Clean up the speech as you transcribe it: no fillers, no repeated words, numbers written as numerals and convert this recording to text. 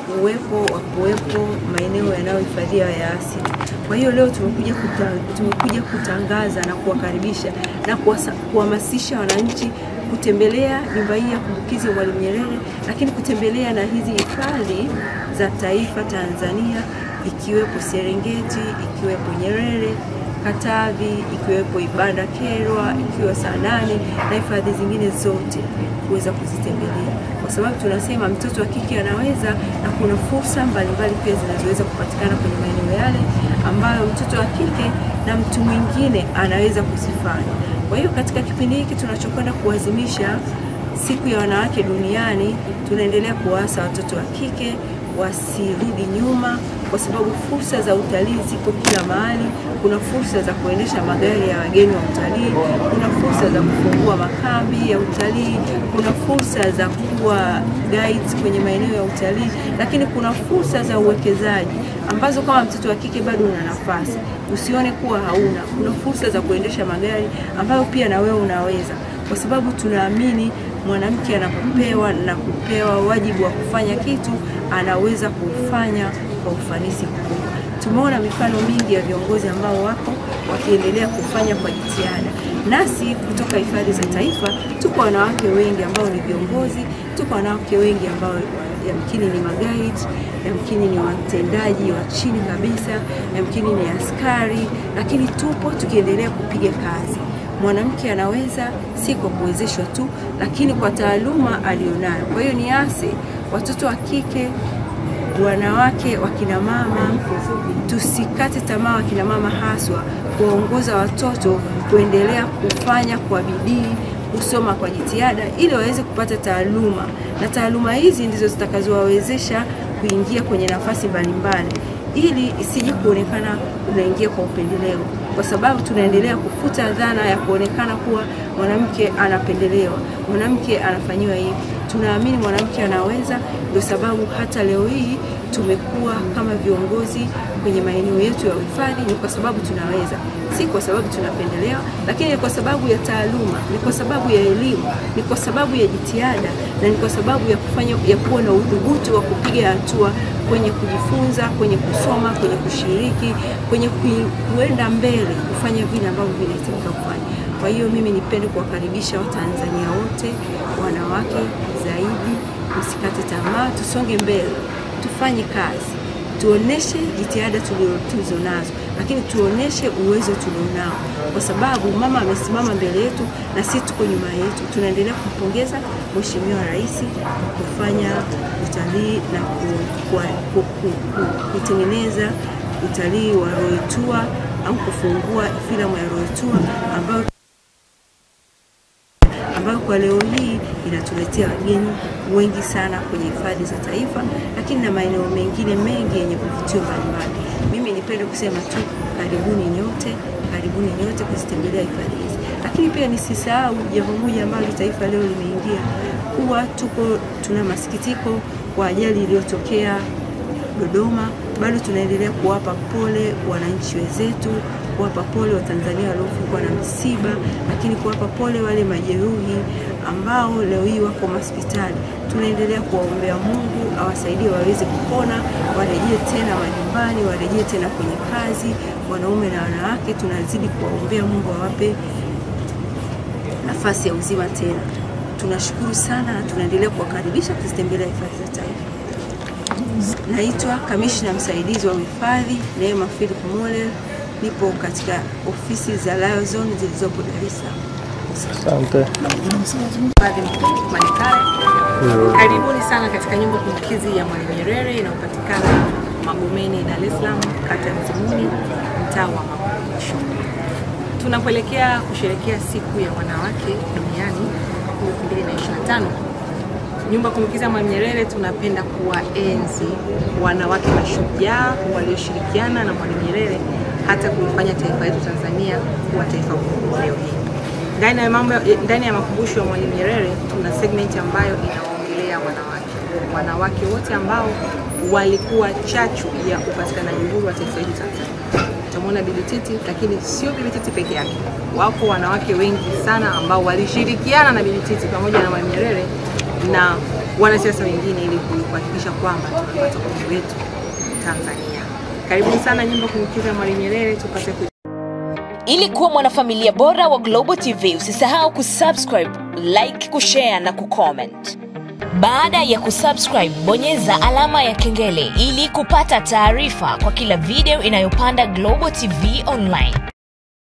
kuwepo maeneo yanayohifadhiwa ya asili. Kwa hiyo leo tumekuja kutangaza na kuwakaribisha na kuhamasisha wananchi kutembelea nyumba hii ya kumbukizi ya Mwalimu Nyerere, lakini kutembelea na hizi hifadhi za taifa Tanzania, ikiwepo Serengeti, ikiwepo Nyerere, Katavi, ikiwepo Ibanda Kerwa, ikiwa Saanane na hifadhi zingine zote kuweza kuzitembelea, kwa sababu tunasema mtoto wa kike anaweza, na kuna fursa mbalimbali pia zinazoweza kupatikana kwenye maeneo yale ambayo mtoto wa kike na mtu mwingine anaweza kuzifanya. Kwa hiyo katika kipindi hiki tunachokwenda kuadhimisha siku ya wanawake duniani, tunaendelea kuwaasa watoto wa kike wasirudi nyuma, kwa sababu fursa za utalii ziko kila mahali. Kuna fursa za kuendesha magari ya wageni wa utalii, kuna fursa za kufungua makambi ya utalii, kuna fursa za kuwa guides kwenye maeneo ya utalii, lakini kuna fursa za uwekezaji ambazo kama mtoto wa kike bado una nafasi, usione kuwa hauna. Kuna fursa za kuendesha magari ambayo pia na wewe unaweza, kwa sababu tunaamini mwanamke anapopewa na kupewa wajibu wa kufanya kitu, anaweza kufanya kwa ufanisi mkubwa. Tumeona mifano mingi ya viongozi ambao wako wakiendelea kufanya kwa jitihada. Nasi kutoka hifadhi za taifa tuko wanawake wengi ambao ni viongozi, tuko wanawake wengi ambao yamkini ni magaidi, yamkini ni watendaji wa chini kabisa, yamkini ni askari, lakini tupo tukiendelea kupiga kazi. Mwanamke anaweza, si kwa kuwezeshwa tu, lakini kwa taaluma alionayo. Kwa hiyo niase watoto wa kike, wanawake, wakina mama, tusikate tamaa, wakina mama haswa, kuongoza watoto kuendelea kufanya kwa bidii, kusoma kwa jitihada ili waweze kupata taaluma, na taaluma hizi ndizo zitakazowawezesha kuingia kwenye nafasi mbalimbali, ili isije kuonekana unaingia kwa upendeleo, kwa sababu tunaendelea kufuta dhana ya kuonekana kuwa mwanamke anapendelewa, mwanamke anafanyiwa hivi. Tunaamini mwanamke anaweza, ndio sababu hata leo hii tumekuwa kama viongozi kwenye maeneo yetu ya uhifadhi. Ni kwa sababu tunaweza, si kwa sababu tunapendelewa, lakini ni kwa sababu ya taaluma, ni kwa sababu ya elimu, ni kwa sababu ya jitihada, na ni kwa sababu ya kuwa na udhubutu wa kupiga hatua kwenye kujifunza, kwenye kusoma, kwenye kushiriki, kwenye kuenda mbele, kufanya vile ambavyo vinahitajika kufanya. Kwa hiyo mimi nipende kuwakaribisha Watanzania wote, wanawake zaidi, msikate tamaa, tusonge mbele, tufanye kazi, tuoneshe jitihada tulizonazo, lakini tuoneshe uwezo tulionao, kwa sababu mama amesimama mbele yetu na sisi tuko nyuma yetu. Tunaendelea kumpongeza Mheshimiwa Rais kufanya utalii na kutengeneza utalii wa Royal Tour, au kufungua filamu ya Royal Tour ambayo kwa leo hii inatuletea wageni wengi sana kwenye hifadhi za taifa, lakini na maeneo mengine mengi yenye kuvutio mbalimbali. Mimi nipende kusema tu karibuni nyote kuzitembelea hifadhi hizi. Lakini pia nisisahau jambo moja ambalo taifa leo limeingia, kuwa tuna masikitiko kwa ajali iliyotokea Dodoma. Bado tunaendelea kuwapa pole wananchi wenzetu, kuwapa pole Watanzania waliofikwa na misiba, lakini kuwapa pole wale majeruhi ambao leo hii wako hospitali. Tunaendelea kuwaombea Mungu awasaidie waweze kupona, warejee tena majumbani, warejee tena kwenye kazi, wanaume na wanawake. Tunazidi kuwaombea Mungu awape nafasi ya uzima tena. Tunashukuru sana na tunaendelea kuwakaribisha kuzitembelea hifadhi za taifa. Naitwa Kamishna Msaidizi wa Uhifadhi Neema Philip Mole. Nipo katika ofisi za Lion Zone zilizopo Dar es Salaam. Asante. Karibuni sana katika nyumba kumbukizi ya Mwalimu Nyerere inayopatikana Magomeni, Dar es Salaam, kata ya Mzimuni, mtaa wa Makumbusho. Tunapoelekea kusherehekea siku ya wanawake duniani 2025, nyumba kumbukizi ya Mwalimu Nyerere tunapenda kuwaenzi wanawake mashujaa walioshirikiana na Mwalimu Nyerere hata kuifanya taifa letu Tanzania kuwa taifa kubwa leo hii. Ndani ya makumbusho ya Mwalimu Nyerere tuna segment ambayo inaongelea wanawake wote ambao walikuwa chachu ya upatikanaji uhuru wa taifa letu Tanzania. Tumeona Bibi Titi, lakini sio Bibi Titi peke yake. Wako wanawake wengi sana ambao walishirikiana na Bibi Titi pamoja na Mwalimu Nyerere na wanasiasa wengine ili kuhakikisha kwamba tunapata uhuru wetu Tanzania. Karibuni sana nyumba kumbukizi ya Mwalimu Nyerere tupate Ili kuwa mwanafamilia bora wa Global TV, usisahau kusubscribe, like, kushare na kucomment. Baada ya kusubscribe, bonyeza alama ya kengele ili kupata taarifa kwa kila video inayopanda Global TV Online.